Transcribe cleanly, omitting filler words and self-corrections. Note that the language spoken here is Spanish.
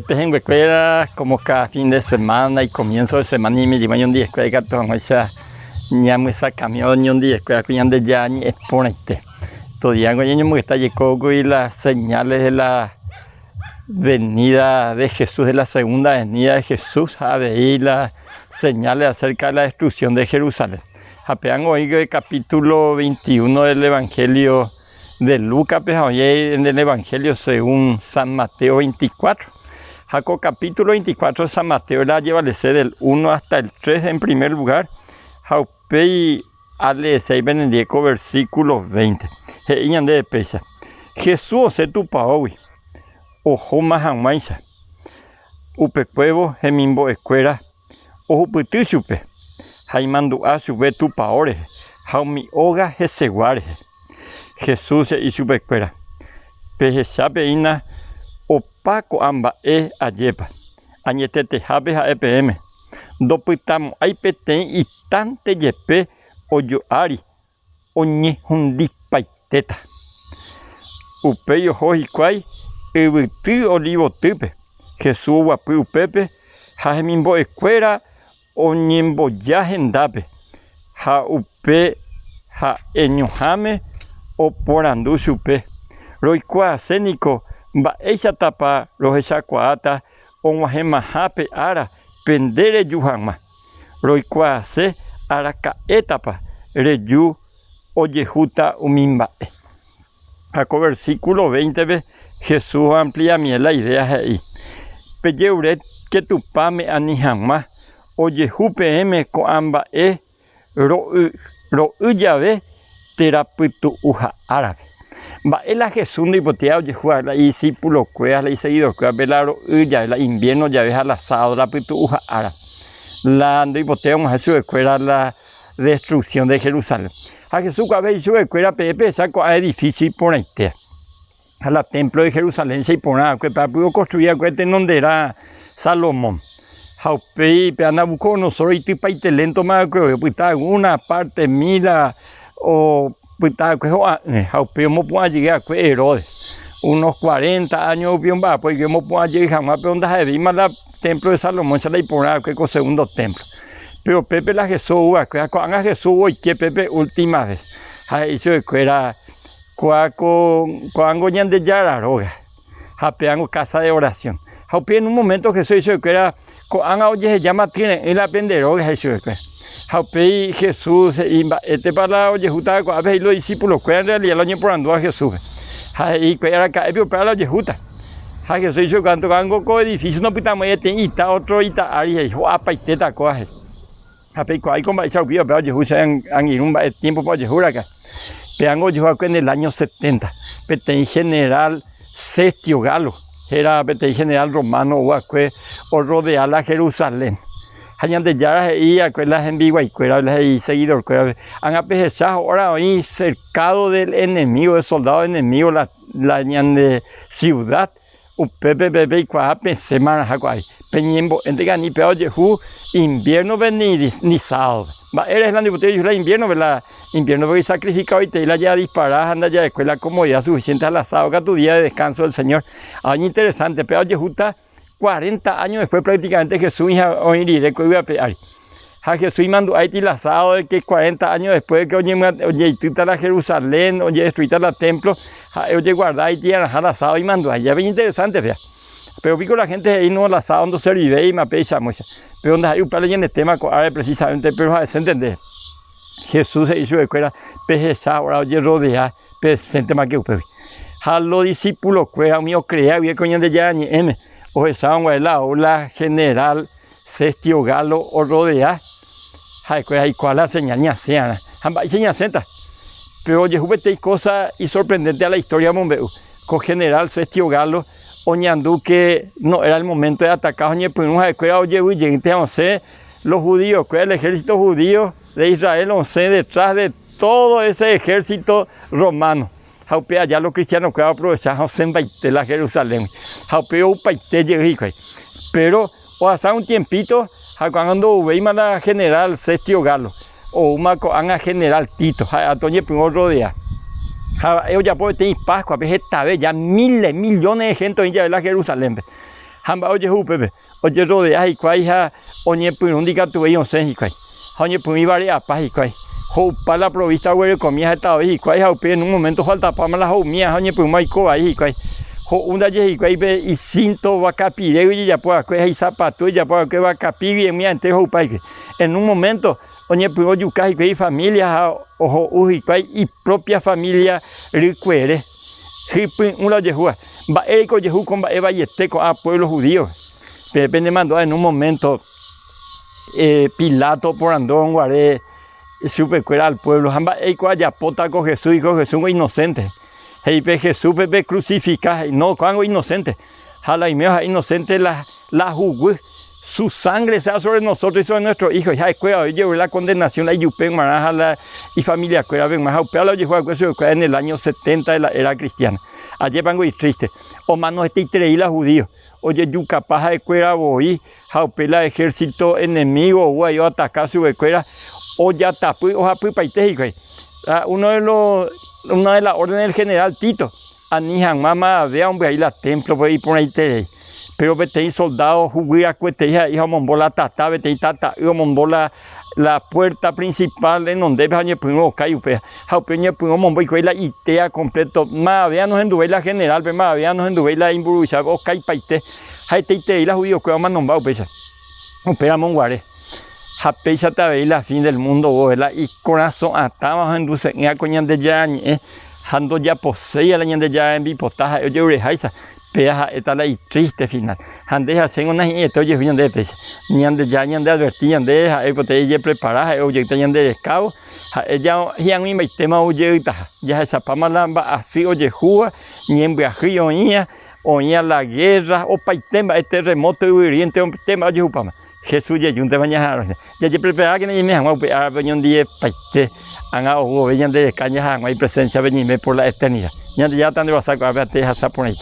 escuela como cada fin de semana y comienzo de semana y me llevan un día escuela que todo esa ñamo esa camión un día escuela que ya de ya ni exponente todavía con ellos me está llegando y las señales de la venida de Jesús, de la segunda venida de Jesús, a ver las señales acerca de la destrucción de Jerusalén. Apean hoy el capítulo 21 del Evangelio de Lucas, en el Evangelio según San Mateo 24. Jaco capítulo 24 de San Mateo la lleva del 1 hasta el 3 en primer lugar. Jaupei ale 6 benedieco versículo 20. Heian de pesa. Jesús se tu paoi. Ojo mahanmaisa. Upe cuevo gemimbo escuela. Ojo putuchupe. Jaimandu asube tu paore. Jaumi oga jeseguare. Jesús se hizo escuela. Peje sabeina. Opaco amba ayepa. Añetete jabe a EPM. Dopitamo aipeten y tante yepe oyoari. Oñe hundipaiteta. Upeyo hojikwai. Ebutu olivo tupe. Jesús guapu upepe. Jajemimbo escuela. Oñembo yajendape. Ja upe. Ja eñojame. O porandu supe. Roikua cénico. Ba esa tapa los esa cuata on wahema hape ara pendere yuhama roikua se araka etapa reyu oyehuta umimba. Jaco versículo 20 ve Jesús amplía la idea ahí. Peyeuret que tu pame anihama oyehupe m coamba ro uyave terapitu uja árabe. Va el a Jesús no hipotea oye jugar la discípulo cuea la seguidor cuea velaro ya la invierno ya deja la sábado pitu uja ara la no hipotea un Jesús escuela la destrucción de Jerusalén a Jesús cuando hizo escuela pepe saco a edificio por ahí a la templo de Jerusalén se pone que para pudo construir que donde era Salomón Jaupei pe Nabucodonosor y tu paite lento más que pues una parte mira o pues Jaupeo no puedo llegar a Herodes unos 40 años pues yo no puedo llegar jamás pero donde se vima el templo de Salomón se le pone que con segundo templo pero Pepe la Jesús cuando Jesús hoy que Pepe última vez eso era cuando ya de Yararoga Japeango casa de oración Jaupeo en un momento Jesús hizo que era cuando oye se llama tiene el aprenderoga eso Jaupei Jesús este para oye juta a ver los discípulos que en realidad lo año por andó a Jesús y que era que para oye juta a Jesús hizo canto gango con edificio no pitamos este ita otro ita área y apa y teta coge Jaupei cuál como esa vio pero Jesús han ido un tiempo para Jesús acá peango yo en el año 70 peten general Sestio Galo era peten general romano o rodear la Jerusalén hayan de ya y aquellas en vivo y cuerdas y seguidor han apejado ahora hoy cercado del enemigo del soldado enemigo la de ciudad upepe y cuape semana jaguay peñembo entrega ni peor jehu invierno venir ni sábado eres la botella la invierno la invierno voy sacrificado y te la ya disparar anda ya de escuela comodidad suficiente a la sábado tu día de descanso del Señor año interesante peor jehuta 40 años después prácticamente Jesús hoy diré que iba a pegar. A Jesús mandó a ti lazado de que 40 años después que oye tú la Jerusalén, oye destruiste la templo, oye guardar y tierra lazado y mandó allá bien interesante vea. Pero vi con la gente ahí no lazado donde se vive y me pesa mucho. Pero donde hay un par de tema precisamente pero a se entender. Jesús se hizo de escuela pejeza ahora oye rodea presente más que usted. A los discípulos cueva mío crea bien coño de ya ni m o esa la ola general Sestio Galo o rodea hay cual la señal ni hacían hay señal senta pero oye juguete y cosa y sorprendente a la historia bombeu con general Sestio Galo oñandú que no era el momento de atacar oye pues no hay cueva oye huyente once los judíos el ejército judío de Israel once detrás de todo ese ejército romano Jaupea ya los cristianos que aprovechar de la Jerusalén. Jaupea upaite llegué. Pero o hasta un tiempito, cuando veíamos la general Sestio Galo o una anga general Tito, a Toñe primero rodea. Ellos ya pueden tener Pascua, esta vez ya miles, millones de gente en la Jerusalén. hamba oye hupepe oye rodea hikuái ha oñepyrũndi katu'ei osẽ hikuái ha oñepyrũi vare'apa hikuái ho'upa la provista guerekomia hetavai hikuái ha upe en un momento faltapáma la ho'umia ha oñepyrũma oikovai hikuái ho'u ndaje hikuái pe icinto vacapire ijapu'akue ha isapatu ijapu'akue vacapi emiante ho'upa hikuái en un momento oñepyrũ ojuka hikuái familia ha oho'u hikuái impropia familia rykuere hypy'ũ la ojehúva mba'ériko ojehu ko mba'e vaiete ko'ã pueblo judío pepe ne mandó en un momento Pilato porandó nguare chupekuéra al pueblo ha mba'éiko ajapóta ko Jesús inocente heipe Jesús pepe crucifica no ko'ángo inocente ha laimeo ha inocente la juguy su sangre sea sobre nosotros y sobre nuestros hijos ya escuela llevó la condenación la yupen maraja y familia cuera ven más la llevó en el año 70 de la era cristiana ayer pango y triste o manos este y la judío oye yuca paja de cuera voy jaupela ejército enemigo o yo atacar su cuera o ya tapu o japu paite una de las órdenes del general Tito anijan mamá vea hombre ahí la templo por ahí pero vete soldados juguía cueteja y monbola tata vete tata y monbola la puerta principal en donde vean primero cayupe jaupeña primero monbo y la itea completo más veanos en duela general ve más veanos en duela imburucha o cay paite haite y la judío que vamos a nombrar pecha opera monguare japecha tabe la fin del mundo vela y corazón atamos en dulce en acoñan de ya hando ya posee la ñande ya en bipotaja oye urejaisa peja esta la triste final ande hacen una gente oye bien de pez ñande ya ñande advertí ñande epote ella preparar oye ñande de cabo ella hian mi tema oye ya esa pama lamba así oye jua ñembe ajioña oña la guerra o paitemba este terremoto oriente un tema oye upama Jesús ya junte baña ya prepara que me han a un día paite anga o ñande de caña hay presencia venime por la eternidad ñande ya tan de vas a ver te hasta por ahí